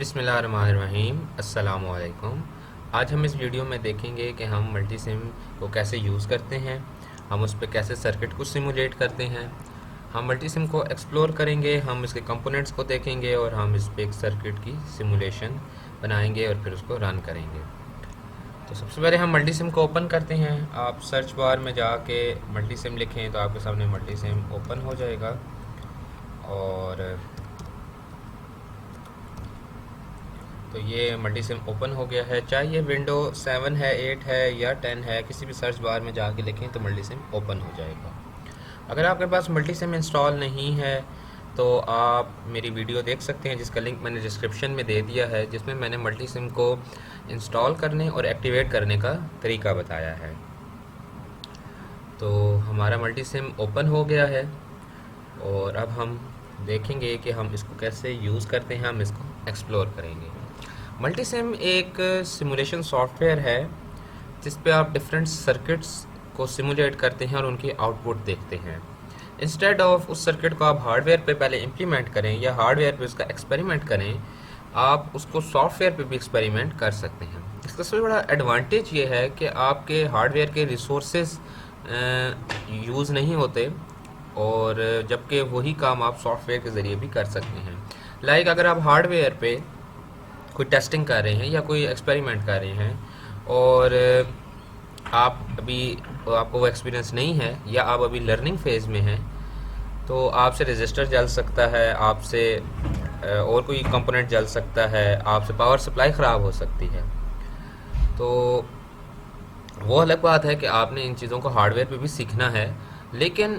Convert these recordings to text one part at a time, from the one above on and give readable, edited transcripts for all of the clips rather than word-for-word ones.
बिस्मिल्लाहिर्रहमानिर्रहीम अस्सलामुअलैकुम। आज हम इस वीडियो में देखेंगे कि हम मल्टी सिम को कैसे यूज़ करते हैं, हम उस पर कैसे सर्किट को सिमुलेट करते हैं। हम मल्टी सिम को एक्सप्लोर करेंगे, हम इसके कंपोनेंट्स को देखेंगे और हम इस पर एक सर्किट की सिमुलेशन बनाएंगे और फिर उसको रन करेंगे। तो सबसे पहले हम मल्टी सिम को ओपन करते हैं। आप सर्च बार में जाके मल्टी सिम लिखें तो आपके सामने मल्टी सिम ओपन हो जाएगा। और तो ये मल्टी सिम ओपन हो गया है। चाहे ये विंडो 7 है, 8 है या 10 है, किसी भी सर्च बार में जाके लिखें तो मल्टी सिम ओपन हो जाएगा। अगर आपके पास मल्टी सिम इंस्टॉल नहीं है तो आप मेरी वीडियो देख सकते हैं जिसका लिंक मैंने डिस्क्रिप्शन में दे दिया है, जिसमें मैंने मल्टी सिम को इंस्टॉल करने और एक्टिवेट करने का तरीका बताया है। तो हमारा मल्टी सिम ओपन हो गया है और अब हम देखेंगे कि हम इसको कैसे यूज़ करते हैं, हम इसको एक्सप्लोर करेंगे। मल्टी सिम एक सिमुलेशन सॉफ्टवेयर है जिस पे आप डिफरेंट सर्किट्स को सिमुलेट करते हैं और उनकी आउटपुट देखते हैं। इंस्टेड ऑफ उस सर्किट को आप हार्डवेयर पे पहले इम्प्लीमेंट करें या हार्डवेयर पे उसका एक्सपेरिमेंट करें, आप उसको सॉफ्टवेयर पे भी एक्सपेरिमेंट कर सकते हैं। इसका सबसे बड़ा एडवांटेज ये है कि आपके हार्डवेयर के रिसोर्सेज यूज़ नहीं होते और जबकि वही काम आप सॉफ्टवेयर के ज़रिए भी कर सकते हैं। लाइक अगर आप हार्डवेयर पे कोई टेस्टिंग कर रहे हैं या कोई एक्सपेरिमेंट कर रहे हैं और आपको वो एक्सपीरियंस नहीं है या आप अभी लर्निंग फेज़ में हैं, तो आपसे रजिस्टर जल सकता है, आपसे और कोई कंपोनेंट जल सकता है, आपसे पावर सप्लाई ख़राब हो सकती है। तो वो अलग बात है कि आपने इन चीज़ों को हार्डवेयर पे भी सीखना है, लेकिन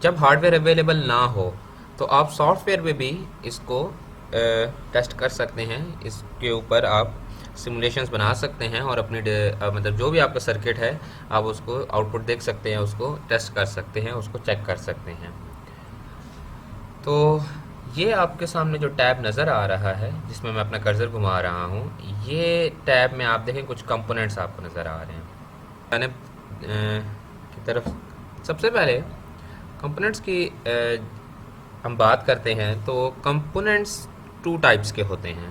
जब हार्डवेयर अवेलेबल ना हो तो आप सॉफ्टवेयर पे भी इसको टेस्ट कर सकते हैं। इसके ऊपर आप सिमुलेशंस बना सकते हैं और अपनी मतलब जो भी आपका सर्किट है आप उसको आउटपुट देख सकते हैं, उसको टेस्ट कर सकते हैं, उसको चेक कर सकते हैं। तो ये आपके सामने जो टैब नज़र आ रहा है जिसमें मैं अपना कर्सर घुमा रहा हूँ, ये टैब में आप देखें कुछ कंपोनेंट्स आपको नज़र आ रहे हैं। मैंने की तरफ सबसे पहले कंपोनेंट्स की हम बात करते हैं तो कंपोनेंट्स टू टाइप्स के होते हैं।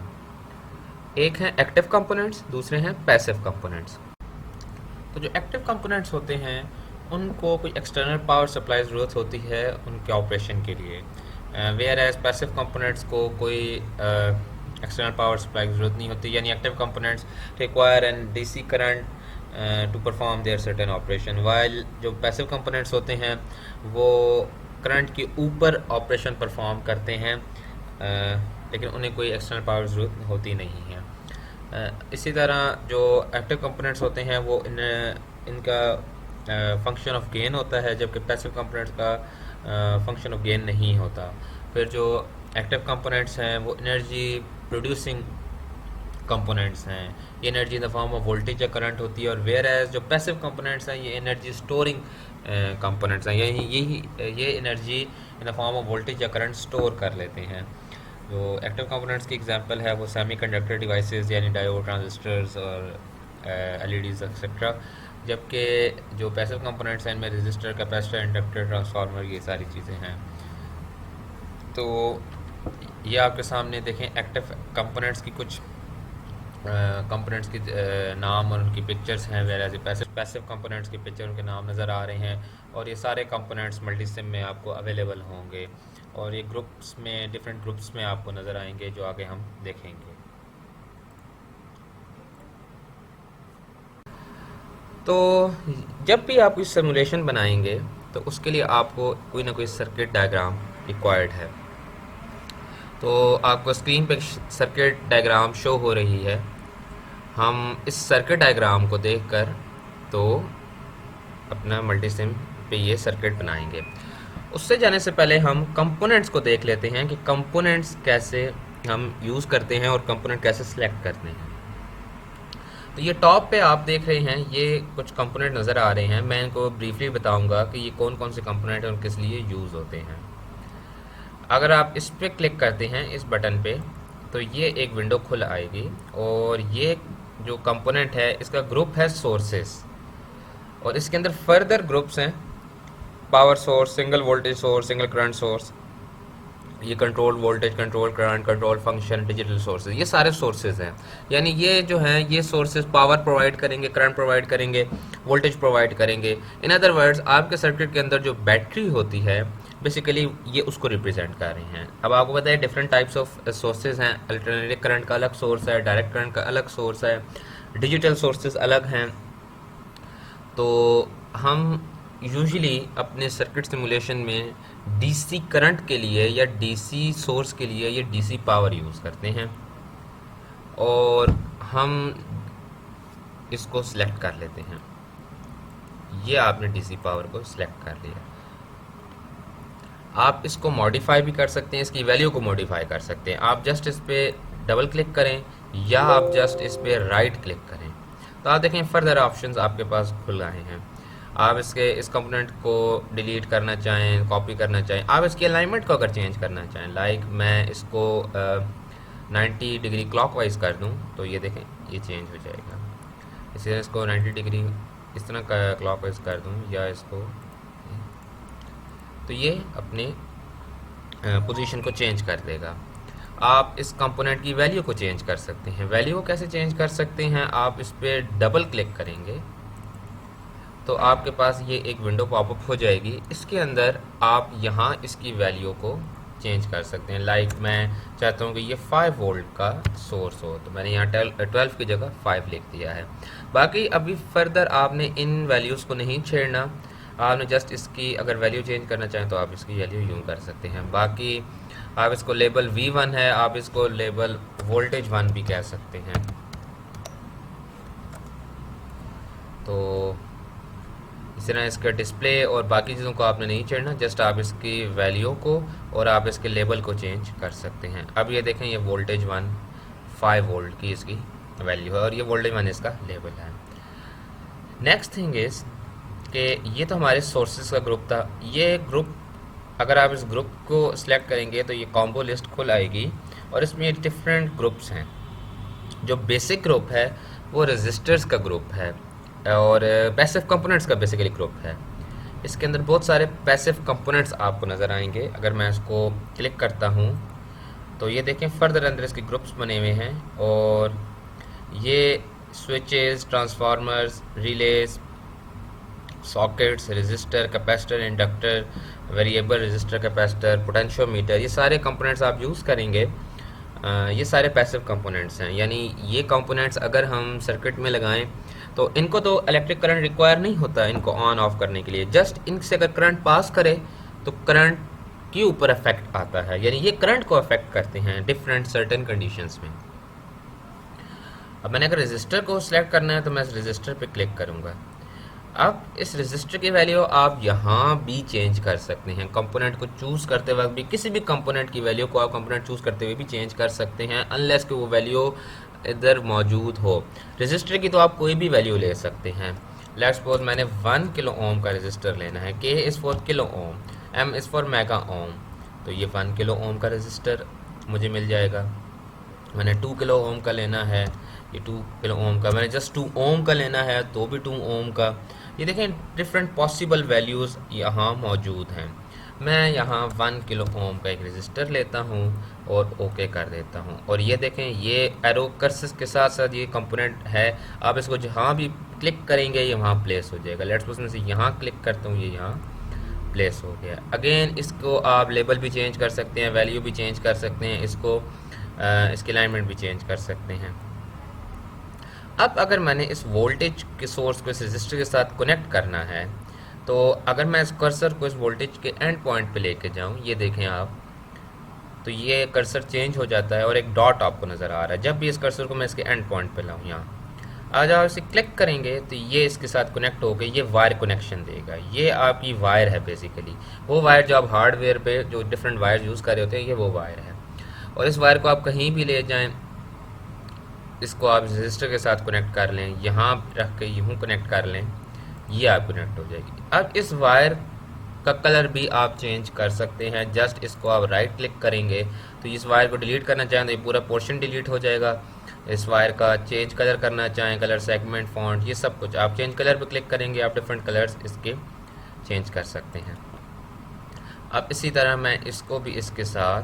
एक हैं एक्टिव कंपोनेंट्स, दूसरे हैं पैसिव कंपोनेंट्स। तो जो एक्टिव कंपोनेंट्स होते हैं उनको कोई एक्सटर्नल पावर सप्लाई ज़रूरत होती है उनके ऑपरेशन के लिए, वेयर एज पैसिव कंपोनेंट्स को कोई एक्सटर्नल पावर सप्लाई की ज़रूरत नहीं होती। यानी active components require an DC current to perform their certain operation, while जो पैसिव कंपोनेंट्स होते हैं वो करंट के ऊपर ऑपरेशन परफॉर्म करते हैं, लेकिन उन्हें कोई एक्सटर्नल पावर ज़रूरत होती नहीं है। इसी तरह जो एक्टिव कंपोनेंट्स होते हैं वो इनका फंक्शन ऑफ गेन होता है, जबकि पैसिव कंपोनेंट्स का फंक्शन ऑफ गेन नहीं होता। फिर जो एक्टिव कंपोनेंट्स हैं वो एनर्जी प्रोड्यूसिंग कंपोनेंट्स हैं, ये energy in the form of voltage या करंट होती है। और वेयर एज जो पैसिव कंपोनेंट्स हैं ये एनर्जी स्टोरिंग कंपोनेंट्स हैं, ये energy in the form of voltage या करंट स्टोर कर लेते हैं। जो एक्टिव कंपोनेंट्स की एग्जांपल है वो सेमीकंडक्टर डिवाइसेस यानी डायोड, ट्रांजिस्टर्स और एलईडीज एक्सेट्रा, जबकि जो पैसिव कंपोनेंट्स हैं इनमें रजिस्टर, कैपेसिटर, इंडक्टर, ट्रांसफार्मर, ये सारी चीज़ें हैं। तो ये आपके सामने देखें एक्टिव कंपोनेंट्स की कुछ कंपोनेंट्स की नाम और उनकी पिक्चर्स हैं, वेयर एज पैसिव कंपोनेंट्स की पिक्चर उनके नाम नज़र आ रहे हैं। और ये सारे कंपोनेंट्स मल्टी सिम में आपको अवेलेबल होंगे और ये ग्रुप्स में, डिफरेंट ग्रुप्स में आपको नज़र आएंगे जो आगे हम देखेंगे। तो जब भी आप कोई सिमुलेशन बनाएंगे तो उसके लिए आपको कोई ना कोई सर्किट डायग्राम रिक्वायर्ड है। तो आपको स्क्रीन पे सर्किट डायग्राम शो हो रही है। हम इस सर्किट डायग्राम को देखकर तो अपना मल्टी सिम पे ये सर्किट बनाएंगे। उससे जाने से पहले हम कंपोनेंट्स को देख लेते हैं कि कंपोनेंट्स कैसे हम यूज़ करते हैं और कंपोनेंट कैसे सिलेक्ट करते हैं। तो ये टॉप पे आप देख रहे हैं, ये कुछ कंपोनेंट नज़र आ रहे हैं। मैं इनको ब्रीफली बताऊंगा कि ये कौन कौन से कंपोनेंट हैं और किस लिए यूज़ होते हैं। अगर आप इस पर क्लिक करते हैं, इस बटन पे, तो ये एक विंडो खुल आएगी और ये जो कंपोनेंट है इसका ग्रुप है सोर्सेस, और इसके अंदर फर्दर ग्रुप्स हैं power source, single voltage source, single current source ये control voltage, control current, control function, digital sources, ये सारे सोर्सेज हैं। यानी ये जो हैं ये सोर्सेज पावर प्रोवाइड करेंगे, करंट प्रोवाइड करेंगे, वोल्टेज प्रोवाइड करेंगे। इन अदर वर्ड्स आपके सर्किट के अंदर जो बैटरी होती है बेसिकली ये उसको रिप्रेजेंट कर रही हैं। अब आपको पता है डिफरेंट टाइप्स ऑफ सोर्सेज हैं। अल्टरनेटिव करंट का अलग सोर्स है, डायरेक्ट करंट का अलग सोर्स है, डिजिटल सोर्सेज अलग हैं। तो हम यूजुअली अपने सर्किट सिमुलेशन में डीसी करंट के लिए या डीसी सोर्स के लिए ये डीसी पावर यूज़ करते हैं और हम इसको सिलेक्ट कर लेते हैं। ये आपने डीसी पावर को सिलेक्ट कर लिया। आप इसको मॉडिफाई भी कर सकते हैं, इसकी वैल्यू को मॉडिफाई कर सकते हैं। आप जस्ट इस पर डबल क्लिक करें या आप जस्ट इस पर राइट क्लिक करें तो आप देखें फर्दर ऑप्शंस आपके पास खुल रहे हैं। आप इस कंपोनेंट को डिलीट करना चाहें, कॉपी करना चाहें, आप इसकी अलाइनमेंट को अगर चेंज करना चाहें, लाइक मैं इसको 90 डिग्री क्लॉकवाइज कर दूं तो ये देखें ये चेंज हो जाएगा। इसी तरह इसको 90 डिग्री इस तरह का क्लॉकवाइज कर दूं या इसको, तो ये अपने पोजीशन को चेंज कर देगा। आप इस कंपोनेंट की वैल्यू को चेंज कर सकते हैं। वैल्यू को कैसे चेंज कर सकते हैं, आप इस पर डबल क्लिक करेंगे तो आपके पास ये एक विंडो पॉपअप हो जाएगी। इसके अंदर आप यहाँ इसकी वैल्यू को चेंज कर सकते हैं। लाइक मैं चाहता हूँ कि ये 5 वोल्ट का सोर्स हो तो मैंने यहाँ 12 की जगह 5 लिख दिया है। बाकी अभी फर्दर आपने इन वैल्यूज़ को नहीं छेड़ना, आपने जस्ट इसकी अगर वैल्यू चेंज करना चाहें तो आप इसकी वैल्यू यूँ कर सकते हैं। बाकी आप इसको लेबल V1 है, आप इसको लेबल वोल्टेज 1 भी कह सकते हैं। तो इस तरह इसका डिस्प्ले और बाकी चीज़ों को आपने नहीं छेड़ना, जस्ट आप इसकी वैल्यू को और आप इसके लेबल को चेंज कर सकते हैं। अब ये देखें ये वोल्टेज 1 5 वोल्ट की इसकी वैल्यू है और ये वोल्टेज 1 इसका लेबल है। नेक्स्ट थिंग इज़ कि ये तो हमारे सोर्सेज का ग्रुप था। ये ग्रुप अगर आप इस ग्रुप को सिलेक्ट करेंगे तो ये कॉम्बो लिस्ट खुल आएगी और इसमें डिफरेंट ग्रुप्स हैं। जो बेसिक ग्रुप है वो रजिस्टर्स का ग्रुप है और पैसिव कंपोनेंट्स का बेसिकली ग्रुप है। इसके अंदर बहुत सारे पैसिव कंपोनेंट्स आपको नज़र आएंगे। अगर मैं इसको क्लिक करता हूँ तो ये देखें फर्दर अंदर इसके ग्रुप्स बने हुए हैं और ये switches, transformers, release, sockets, register, capacitor, inductor, variable resistor, capacitor, potentiometer, ये सारे कंपोनेंट्स आप यूज़ करेंगे। ये सारे पैसिव कंपोनेंट्स हैं। यानी ये कंपोनेंट्स अगर हम सर्किट में लगाएं तो इनको तो इलेक्ट्रिक करंट रिक्वायर नहीं होता इनको ऑन ऑफ करने के लिए। जस्ट इनसे अगर करंट पास करे तो करंट के ऊपर इफेक्ट आता है, यानी ये करंट को अफेक्ट करते हैं डिफरेंट सर्टेन कंडीशंस में। अब मैंने अगर रजिस्टर को सिलेक्ट करना है तो मैं इस रजिस्टर पे क्लिक करूँगा। अब इस रजिस्टर की वैल्यू आप यहाँ भी चेंज कर सकते हैं। कंपोनेंट को चूज़ करते वक्त भी किसी भी कंपोनेंट की वैल्यू को आप कंपोनेंट चूज़ करते हुए भी चेंज कर सकते हैं अनलेस कि वो वैल्यू इधर मौजूद हो। रजिस्टर की तो आप कोई भी वैल्यू ले सकते हैं। लेट्स सपोज मैंने 1 किलो ओम का रजिस्टर लेना है। K is for kilo ohm, M is for mega ohm, तो ये 1 किलो ओम का रजिस्टर मुझे मिल जाएगा। मैंने 2 किलो ओम का लेना है, ये 2 किलो ओम का। मैंने जस्ट 2 ओम का लेना है तो भी 2 ओम का। ये देखें डिफरेंट पॉसिबल वैल्यूज़ यहाँ मौजूद हैं। मैं यहाँ 1 किलो ओम का एक रजिस्टर लेता हूँ और ओके कर देता हूँ और ये देखें ये एरो कर्सर के साथ साथ ये कंपोनेंट है। आप इसको जहाँ भी क्लिक करेंगे ये वहाँ प्लेस हो जाएगा। लेट्स सपोज मैं यहाँ क्लिक करता हूँ, ये यहाँ प्लेस हो गया। अगेन इसको आप लेबल भी चेंज कर सकते हैं, वैल्यू भी चेंज कर सकते हैं, इसको इसकी अलाइनमेंट भी चेंज कर सकते हैं। अब अगर मैंने इस वोल्टेज के सोर्स को इस रजिस्टर के साथ कनेक्ट करना है तो अगर मैं इस कर्सर को इस वोल्टेज के एंड पॉइंट पे लेके जाऊं, ये देखें आप, तो ये कर्सर चेंज हो जाता है और एक डॉट आपको नज़र आ रहा है। जब भी इस कर्सर को मैं इसके एंड पॉइंट पे लाऊं, यहाँ आज आप इसे क्लिक करेंगे तो ये इसके साथ कनेक्ट हो गई, ये वायर कनेक्शन देगा। ये आपकी वायर है बेसिकली, वो वायर जो आप हार्डवेयर पे जो डिफरेंट वायर यूज़ कर रहे होते हैं, ये वो वायर है। और इस वायर को आप कहीं भी ले जाएँ, इसको आप रजिस्टर के साथ कनेक्ट कर लें, यहाँ रख के यूँ कनेक्ट कर लें, ये आप कनेक्ट हो जाएगी। अब इस वायर का कलर भी आप चेंज कर सकते हैं। जस्ट इसको आप राइट क्लिक करेंगे तो इस वायर को डिलीट करना चाहें तो ये पूरा पोर्शन डिलीट हो जाएगा। इस वायर का चेंज कलर करना चाहें, कलर सेगमेंट, फॉन्ट, ये सब कुछ आप चेंज कलर पे क्लिक करेंगे, आप डिफरेंट कलर्स इसके चेंज कर सकते हैं। अब इसी तरह मैं इसको भी इसके साथ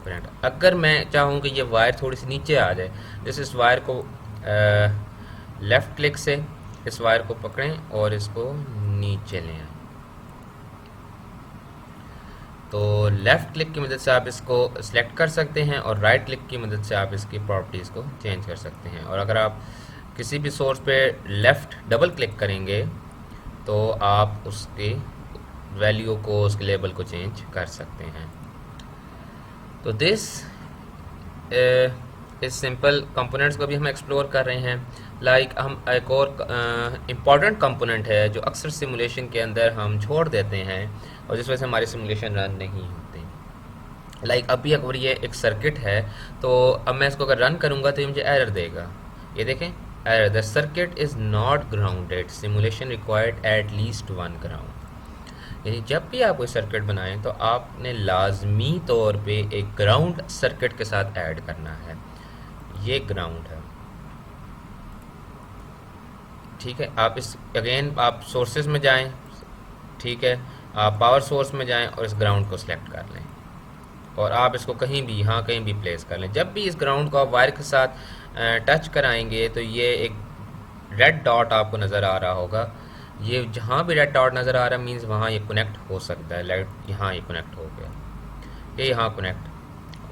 कनेक्ट, अगर मैं चाहूँ कि ये वायर थोड़ी सी नीचे आ जाए, जैसे इस वायर को लेफ़्ट क्लिक से इस वायर को पकड़ें और इसको नीचे ले आएं, तो लेफ़्ट क्लिक की मदद से आप इसको सिलेक्ट कर सकते हैं और राइट क्लिक की मदद से आप इसकी प्रॉपर्टीज़ को चेंज कर सकते हैं। और अगर आप किसी भी सोर्स पे लेफ़्ट डबल क्लिक करेंगे तो आप उसके वैल्यू को, उसके लेबल को चेंज कर सकते हैं। तो दिस इस सिंपल कंपोनेंट्स को भी हम एक्सप्लोर कर रहे हैं। लाइक हम एक और इम्पॉर्टेंट कंपोनेंट है जो अक्सर सिमुलेशन के अंदर हम छोड़ देते हैं और जिस वजह से हमारी सिमुलेशन रन नहीं होती। लाइक अभी अगर ये एक सर्किट है तो अब मैं इसको अगर रन करूँगा तो ये मुझे एरर देगा। ये देखें, error, the circuit is not grounded, simulation required at least 1 ground. यानी जब भी आप कोई सर्किट बनाएं तो आपने लाजमी तौर पे एक ग्राउंड सर्किट के साथ ऐड करना है। ये ग्राउंड है, ठीक है। आप इस अगेन आप सोर्सेज में जाएं, ठीक है, आप पावर सोर्स में जाएं और इस ग्राउंड को सिलेक्ट कर लें और आप इसको कहीं भी, यहाँ कहीं भी प्लेस कर लें। जब भी इस ग्राउंड को आप वायर के साथ टच कराएंगे तो ये एक रेड डॉट आपको नज़र आ रहा होगा। ये जहाँ भी रेड डॉट नज़र आ रहा है मीन्स वहाँ ये कनेक्ट हो सकता है। लाइक यहाँ ये कनेक्ट हो गया, ये यहाँ कनेक्ट हो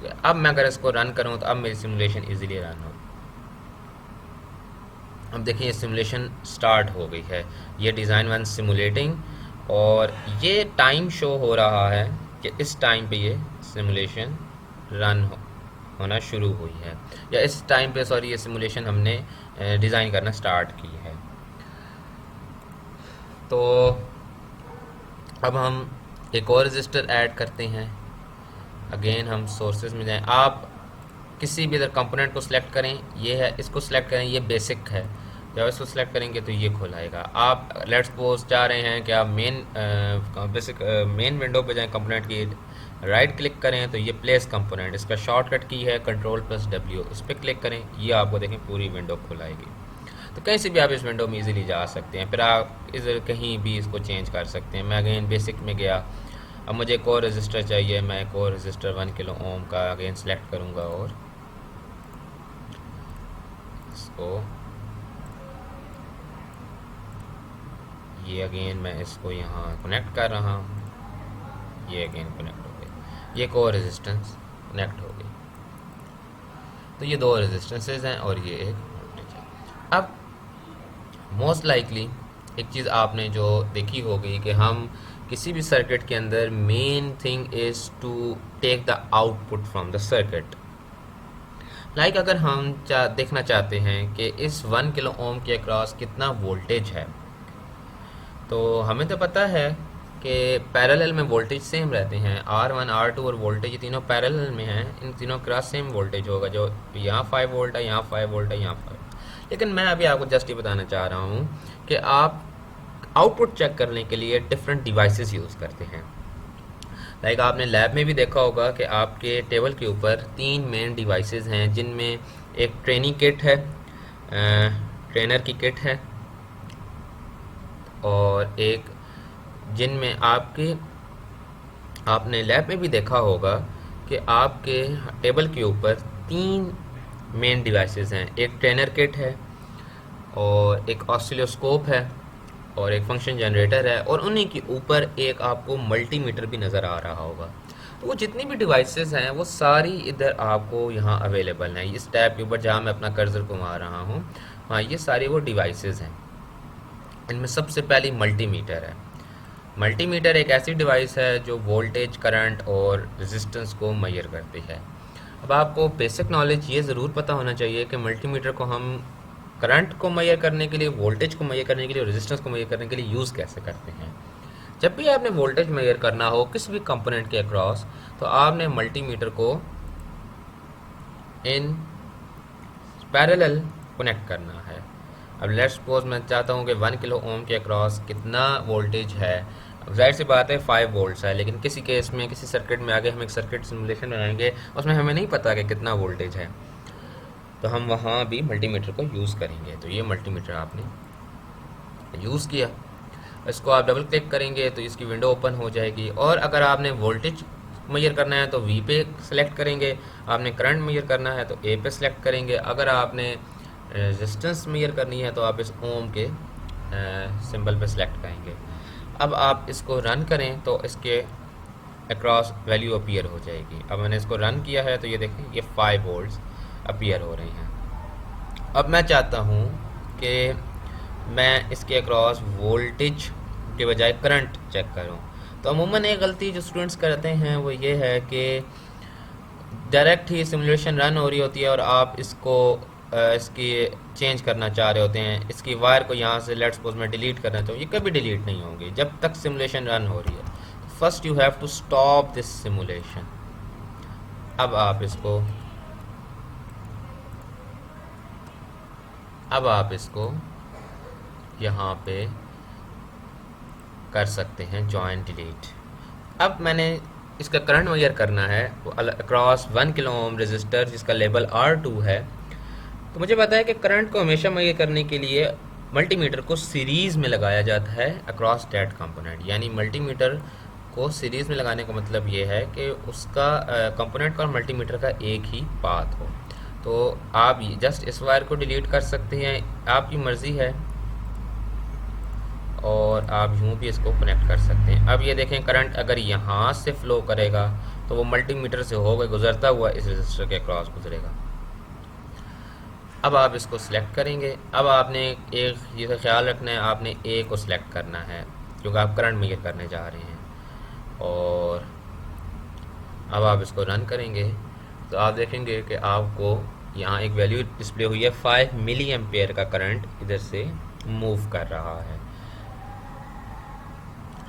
गया। अब मैं अगर इसको रन करूँ तो अब मेरी सिमुलेशन इजीली रन हो। अब देखिए ये सिमुलेशन स्टार्ट हो गई है, ये डिज़ाइन वन सिमुलेटिंग, और ये टाइम शो हो रहा है कि इस टाइम पे ये सिमुलेशन रन होना शुरू हुई है, या इस टाइम पे सॉरी ये सिमुलेशन हमने डिज़ाइन करना स्टार्ट की है। तो अब हम एक और रजिस्टर ऐड करते हैं। अगेन हम सोर्सेज में जाएं, आप किसी भी इधर कंपोनेंट को सिलेक्ट करें, ये है, इसको सिलेक्ट करें, ये बेसिक है। जब इसको सिलेक्ट करेंगे तो ये खुलाएगा। आप लेट्स सपोज चाह रहे हैं कि आप मेन विंडो पे जाएं, कंपोनेंट की राइट क्लिक करें तो ये प्लेस कंपोनेंट, इसका शॉर्टकट की है Ctrl+W, इस पर क्लिक करें, ये आपको देखें पूरी विंडो खुलाएगी। तो कहीं से भी आप इस विंडो में इजीली जा सकते हैं, फिर आप इधर कहीं भी इसको चेंज कर सकते हैं। मैं अगेन बेसिक में गया, अब मुझे एक और रजिस्टर चाहिए, मैं एक और रजिस्टर 1 किलो ओम का अगेन सेलेक्ट करूँगा और इसको ये अगेन मैं इसको यहाँ कनेक्ट कर रहा हूँ, ये अगेन कनेक्ट हो गया, ये एक और रेजिस्टेंस कनेक्ट हो गई। तो ये 2 रेजिस्टेंसेज हैं और ये एक वोल्टेज है। अब मोस्ट लाइकली एक चीज़ आपने जो देखी होगी कि हम किसी भी सर्किट के अंदर main thing is to take the output from the circuit. Like अगर हम देखना चाहते हैं कि इस 1 किलो ओम के अक्रॉस कितना वोल्टेज है, तो हमें तो पता है कि पैरेलल में वोल्टेज सेम रहते हैं, R1 R2 और वोल्टेज ये तीनों पैरेलल में हैं, इन तीनों क्रॉस सेम वोल्टेज होगा। जो यहाँ 5 वोल्ट है, यहाँ 5 वोल्ट है, यहाँ 5। लेकिन मैं अभी आपको जस्ट ये बताना चाह रहा हूँ कि आप आउटपुट चेक करने के लिए डिफरेंट डिवाइसेस यूज़ करते हैं। लाइक आपने लैब में भी देखा होगा कि आपके टेबल के ऊपर 3 मेन डिवाइसेस हैं, जिनमें एक ट्रेनिंग किट है, ट्रेनर की किट है, और एक जिनमें आपने लैब में भी देखा होगा कि आपके टेबल के ऊपर 3 मेन डिवाइसेस हैं। एक ट्रेनर किट है और एक ऑसिलोस्कोप है और एक फंक्शन जनरेटर है, और उन्हीं के ऊपर एक आपको मल्टीमीटर भी नज़र आ रहा होगा। तो वो जितनी भी डिवाइसेस हैं वो सारी इधर आपको यहाँ अवेलेबल हैं। इस टैब के ऊपर जहाँ मैं अपना कर्सर घुमा रहा हूँ, हाँ, ये सारी वो डिवाइसेस हैं। इनमें सबसे पहली मल्टीमीटर है। मल्टीमीटर एक ऐसी डिवाइस है जो वोल्टेज, करंट और रेजिस्टेंस को मेजर करती है। अब आपको बेसिक नॉलेज ये ज़रूर पता होना चाहिए कि मल्टीमीटर को हम करंट को मेजर करने के लिए, वोल्टेज को मेजर करने के लिए और रेजिस्टेंस को मेजर करने के लिए यूज़ कैसे करते हैं। जब भी आपने वोल्टेज मेजर करना हो किसी भी कंपोनेंट के अक्रॉस, तो आपने मल्टीमीटर को इन पैरेलल कनेक्ट करना है। अब लेट्स सपोज मैं चाहता हूँ कि 1 किलो ओम के अक्रॉस कितना वोल्टेज है। जाहिर सी बात है 5 वोल्ट्स है, लेकिन किसी केस में, किसी सर्किट में आगे हम एक सर्किट सिमुलेशन बनाएंगे, उसमें हमें नहीं पता कि कितना वोल्टेज है, तो हम वहाँ भी मल्टीमीटर को यूज़ करेंगे। तो ये मल्टीमीटर आपने यूज़ किया। इसको आप डबल क्लिक करेंगे तो इसकी विंडो ओपन हो जाएगी। और अगर आपने वोल्टेज मेजर करना है तो वी पे सेलेक्ट करेंगे, आपने करंट मेजर करना है तो ए पे सेलेक्ट करेंगे, अगर आपने रेजिस्टेंस मेजर करनी है तो आप इस ओम के सिंबल पे सेलेक्ट करेंगे। अब आप इसको रन करें तो इसके अक्रॉस वैल्यू अपीयर हो जाएगी। अब मैंने इसको रन किया है तो ये देखें ये 5 वोल्ट्स अपीयर हो रहे हैं। अब मैं चाहता हूँ कि मैं इसके अक्रॉस वोल्टेज के बजाय करंट चेक करूँ। तो अमूमन एक गलती जो स्टूडेंट्स करते हैं वो ये है कि डायरेक्ट ही सिमुलेशन रन हो रही होती है और आप इसको इसकी चेंज करना चाह रहे होते हैं, इसकी वायर को यहाँ से लेट्स सपोज में डिलीट करना है तो ये कभी डिलीट नहीं होगी जब तक सिमुलेशन रन हो रही है। First you have to stop this simulation. अब आप इसको यहाँ पे कर सकते हैं जॉइन डिलीट। अब मैंने इसका करंट मेजर करना है अक्रॉस 1 किलो ओम रजिस्टर जिसका लेबल R2 है। तो मुझे पता है कि करंट को हमेशा मेजर करने के लिए मल्टीमीटर को सीरीज़ में लगाया जाता है अक्रॉस दैट कंपोनेंट। यानी मल्टीमीटर को सीरीज़ में लगाने का मतलब ये है कि उसका कंपोनेंट का और मल्टीमीटर का एक ही पाथ हो। तो आप जस्ट इस वायर को डिलीट कर सकते हैं, आपकी मर्ज़ी है, और आप यूँ भी इसको कनेक्ट कर सकते हैं। अब ये देखें करंट अगर यहाँ से फ्लो करेगा तो वो मल्टीमीटर से होकर गुजरता हुआ इस रजिस्टर के क्रॉस गुजरेगा। अब आप इसको सिलेक्ट करेंगे। अब आपने एक ये ख्याल रखना है, आपने ए को सिलेक्ट करना है क्योंकि आप करंट मेजर करने जा रहे हैं। और अब आप इसको रन करेंगे तो आप देखेंगे कि आपको यहाँ एक वैल्यू डिस्प्ले हुई है 5 मिली एम्पेयर का करंट इधर से मूव कर रहा है।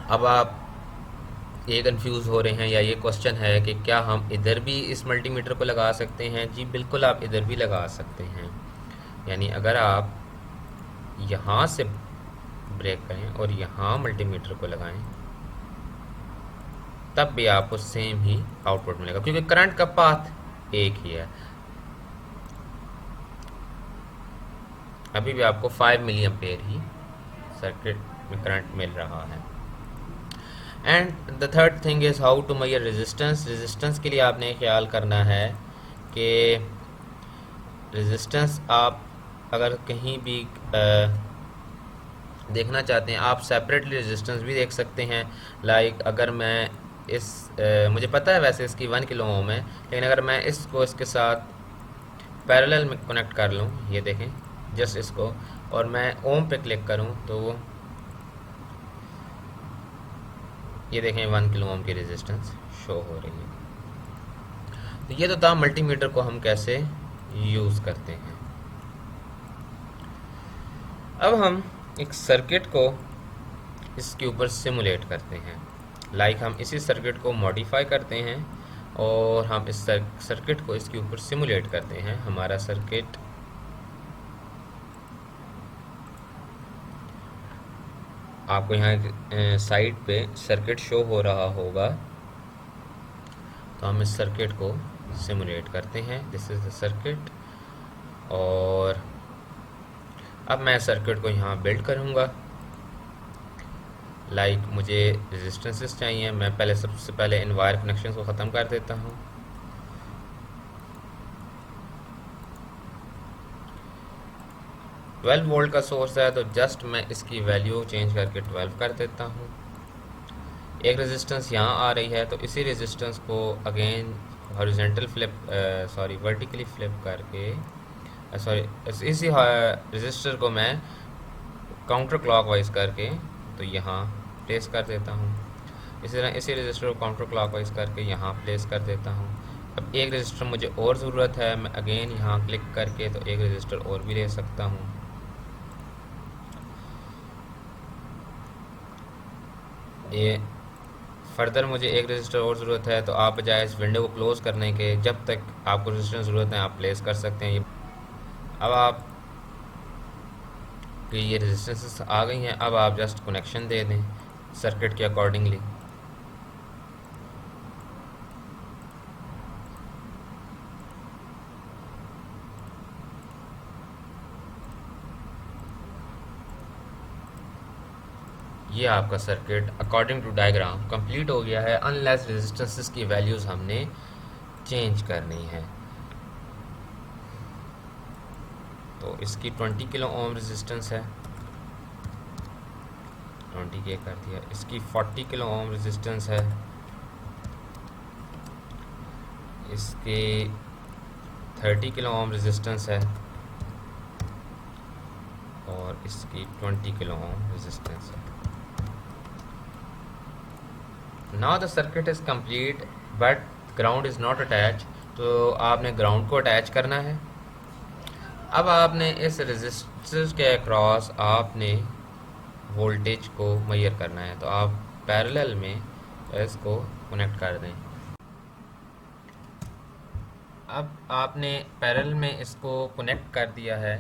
अब आप ये कंफ्यूज हो रहे हैं या ये क्वेश्चन है कि क्या हम इधर भी इस मल्टीमीटर को लगा सकते हैं? जी बिल्कुल, आप इधर भी लगा सकते हैं। यानी अगर आप यहाँ से ब्रेक करें और यहाँ मल्टीमीटर को लगाएं तब भी आपको सेम ही आउटपुट मिलेगा क्योंकि करंट का पाथ एक ही है। अभी भी आपको 5 मिली एम्पेयर ही सर्किट में करंट मिल रहा है। And the third thing is how to measure resistance. Resistance के लिए आपने ख्याल करना है कि रेजिस्टेंस आप अगर कहीं भी देखना चाहते हैं आप सेपरेटली रेजिस्टेंस भी देख सकते हैं। लाइक अगर मैं इस मुझे पता है वैसे इसकी 1 किलो ओम है, लेकिन अगर मैं इसको इसके साथ पैरेलल में कनेक्ट कर लूँ, ये देखें जस्ट इसको, और मैं ओम पे क्लिक करूँ तो वो ये देखें 1 किलो ओम की रेजिस्टेंस शो हो रही है। तो ये तो था मल्टीमीटर को हम कैसे यूज़ करते हैं। अब हम एक सर्किट को इसके ऊपर सिमुलेट करते हैं। लाइक हम इसी सर्किट को मॉडिफाई करते हैं और हम इस सर्किट को इसके ऊपर सिमुलेट करते हैं। हमारा सर्किट आपको यहाँ साइड पे सर्किट शो हो रहा होगा। तो हम इस सर्किट को सिमुलेट करते हैं। This is the circuit. और अब मैं सर्किट को यहाँ बिल्ड करूँगा। लाइक मुझे रेजिस्टेंसेस चाहिए। मैं पहले सबसे पहले इन वायर कनेक्शन को ख़त्म कर देता हूँ। ट्वेल्व वोल्ट का सोर्स है तो जस्ट मैं इसकी वैल्यू चेंज करके 12 कर देता हूँ। एक रेजिस्टेंस यहाँ आ रही है तो इसी रेजिस्टेंस को अगेन हॉरिजॉन्टल वर्टिकली फ्लिप करके इसी रेजिस्टर को मैं काउंटर क्लॉकवाइज करके तो यहाँ प्लेस कर देता हूँ। इसी तरह इसी रजिस्टर को काउंटर क्लॉकवाइज करके यहाँ प्लेस कर देता हूँ। अब एक रजिस्टर मुझे और ज़रूरत है, मैं अगेन यहाँ क्लिक करके तो एक रजिस्टर और भी ले सकता हूँ। ये फर्दर मुझे एक रजिस्टर और ज़रूरत है तो आप बजाय इस विंडो को क्लोज़ करने के जब तक आपको रजिस्टर ज़रूरत है आप प्लेस कर सकते हैं। अब आप कि ये रेजिस्टेंसेस आ गई हैं, अब आप जस्ट कनेक्शन दे दें सर्किट के अकॉर्डिंगली। ये आपका circuit according to diagram complete हो गया है, अनलेस रेजिस्टेंसेस की वैल्यूज़ हमने चेंज करनी है। तो इसकी 20 किलो ओम रेजिस्टेंस है, 20 के कर दिया। इसकी 40 किलो ओम रेजिस्टेंस है, इसकी 30 किलो ओम रेजिस्टेंस है और इसकी 20 किलो ओम रेजिस्टेंस है। Now the circuit is complete but ground is not attach, तो आपने ग्राउंड को अटैच करना है। अब आपने इस रेजिस्टर के अक्रॉस आपने वोल्टेज को मेजर करना है, तो आप पैरेलल में इसको कनेक्ट कर दें। अब आपने पैरेलल में इसको कनेक्ट कर दिया है।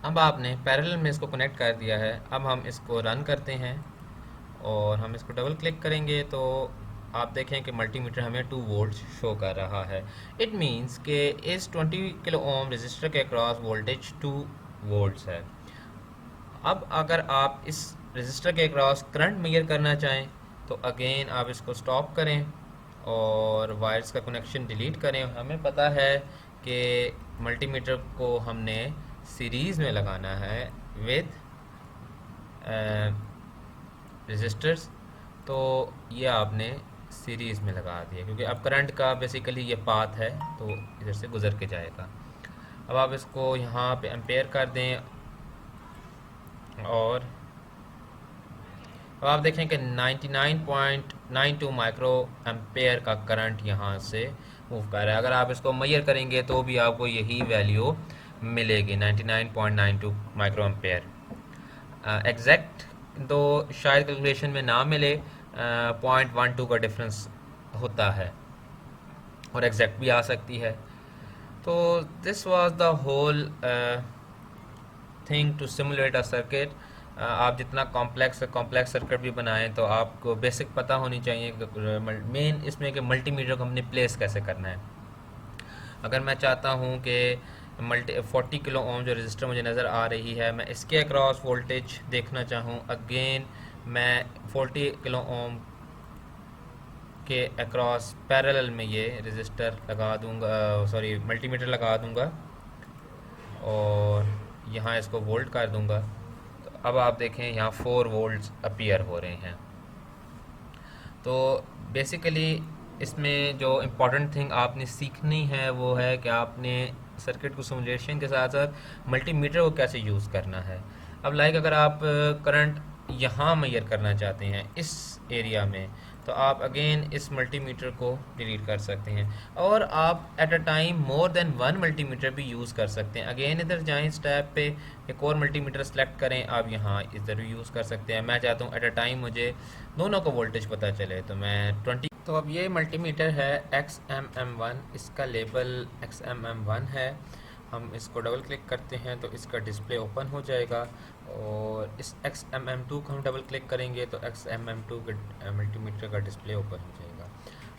अब आपने पैरेलल में इसको कनेक्ट कर दिया है। अब हम इसको रन करते हैं और हम इसको डबल क्लिक करेंगे तो आप देखें कि मल्टीमीटर हमें 2 वोल्ट शो कर रहा है। इट मींस कि इस 20 किलो ओम रजिस्टर के अक्रॉस वोल्टेज 2 वोल्ट्स है। अब अगर आप इस रजिस्टर के अक्रॉस करंट मेजर करना चाहें तो अगेन आप इसको स्टॉप करें और वायर्स का कनेक्शन डिलीट करें। हमें पता है कि मल्टीमीटर को हमने सीरीज़ में लगाना है विद रजिस्टर्स, तो ये आपने सीरीज़ में लगा दिया क्योंकि अब करंट का बेसिकली ये पाथ है तो इधर से गुज़र के जाएगा। अब आप इसको यहाँ पे एम्पेयर कर दें और अब आप देखें कि 99.92 माइक्रो एम्पेयर का करंट यहाँ से मूव कर रहा है। अगर आप इसको मेजर करेंगे तो भी आपको यही वैल्यू मिलेगी 99.92 माइक्रो एम्पेयर। एग्जैक्ट तो शायद कैलकुलेशन में ना मिले, 0.12 का डिफरेंस होता है और एग्जैक्ट भी आ सकती है। तो this was the whole thing to simulate a circuit. आप जितना कॉम्प्लेक्स सर्किट भी बनाएं तो आपको बेसिक पता होनी चाहिए कि मेन इसमें कि मल्टीमीटर को हमने प्लेस कैसे करना है। अगर मैं चाहता हूं कि 40 किलो ओम जो रजिस्टर मुझे नज़र आ रही है, मैं इसके अक्रॉस वोल्टेज देखना चाहूँ, अगेन मैं 40 किलो ओम के अक्रॉस पैरेलल में ये रजिस्टर लगा दूंगा, सॉरी मल्टीमीटर लगा दूंगा और यहाँ इसको वोल्ट कर दूंगा। तो अब आप देखें यहाँ 4 वोल्ट्स अपीयर हो रहे हैं। तो बेसिकली इसमें जो इम्पोर्टेंट थिंग आपने सीखनी है वो है कि आपने सर्किट को सिमुलेशन के साथ साथ मल्टीमीटर को कैसे यूज़ करना है। अब लाइक अगर आप करंट यहाँ मेजर करना चाहते हैं इस एरिया में, तो आप अगेन इस मल्टीमीटर को डिलीट कर सकते हैं और आप at a time more than 1 multimeter भी यूज़ कर सकते हैं। अगेन इधर जाएं स्टेप पे, एक और मल्टीमीटर सेलेक्ट करें, आप यहाँ इधर भी यूज़ कर सकते हैं। मैं चाहता हूँ एट अ टाइम मुझे दोनों का वोल्टेज पता चले, तो मैं 20। तो अब ये मल्टीमीटर है XMM1, इसका लेबल XMM1 है। हम इसको डबल क्लिक करते हैं तो इसका डिस्प्ले ओपन हो जाएगा और इस XMM2 को हम डबल क्लिक करेंगे तो XMM2 के मल्टीमीटर का डिस्प्ले ओपन हो जाएगा।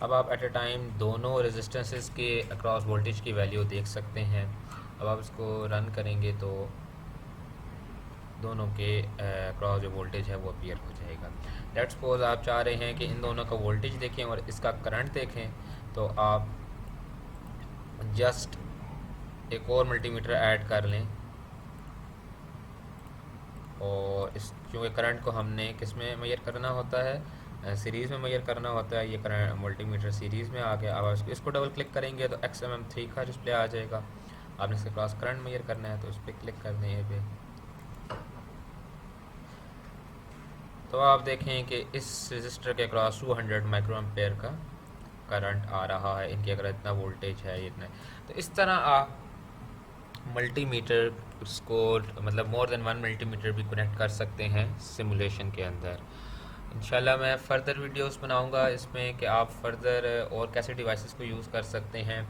अब आप एट अ टाइम दोनों रेजिस्टेंसेस के अक्रॉस वोल्टेज की वैल्यू देख सकते हैं। अब आप इसको रन करेंगे तो दोनों के अक्रॉस जो वोल्टेज है वो अपीयर हो जाएगा। लेट्स सपोज आप चाह रहे हैं कि इन दोनों का वोल्टेज देखें और इसका करंट देखें, तो आप जस्ट एक और मल्टीमीटर ऐड कर लें और इस क्योंकि करंट को हमने किस में मेजर करना होता है, सीरीज़ में मेजर करना होता है। ये करंट मल्टीमीटर सीरीज़ में आ गया। अब इसको डबल क्लिक करेंगे तो XMM3 का डिस्प्ले आ जाएगा। आपने इसके क्रॉस करंट मेजर करना है तो उस पर क्लिक कर दें ये पे। तो आप देखें कि इस रजिस्टर के क्रॉस 200 माइक्रो एम्पेयर का करंट आ रहा है। इनकी अगर इतना वोल्टेज है इतना, तो इस तरह आप मल्टीमीटर को मतलब मोर देन 1 मल्टीमीटर भी कनेक्ट कर सकते हैं सिमुलेशन के अंदर। इंशाल्लाह मैं फ़र्दर वीडियोस बनाऊंगा इसमें कि आप फर्दर और कैसे डिवाइसेस को यूज़ कर सकते हैं।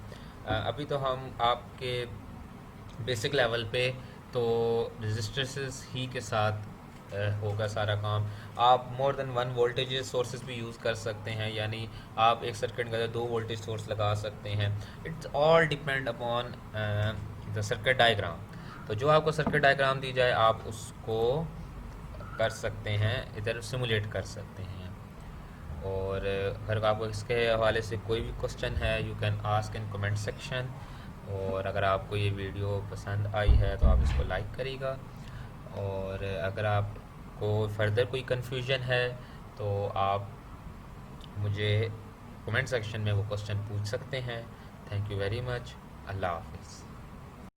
अभी तो हम आपके बेसिक लेवल पे तो रजिस्टर्स ही के साथ होगा सारा काम। आप मोर देन 1 वोल्टेज सोर्सेज भी यूज़ कर सकते हैं, यानी आप एक सर्किट के अंदर 2 वोल्टेज सोर्स लगा सकते हैं। It's all depend upon the circuit diagram. तो जो आपको सर्किट डायग्राम दी जाए आप उसको कर सकते हैं, इधर सिमुलेट कर सकते हैं। और अगर आपको इसके हवाले से कोई भी क्वेश्चन है you can ask in comment section. और अगर आपको ये वीडियो पसंद आई है तो आप इसको लाइक करिएगा। और अगर आपको फर्दर कोई कन्फ्यूजन है तो आप मुझे कमेंट सेक्शन में वो क्वेश्चन पूछ सकते हैं। Thank you very much. अल्लाह हाफिज़।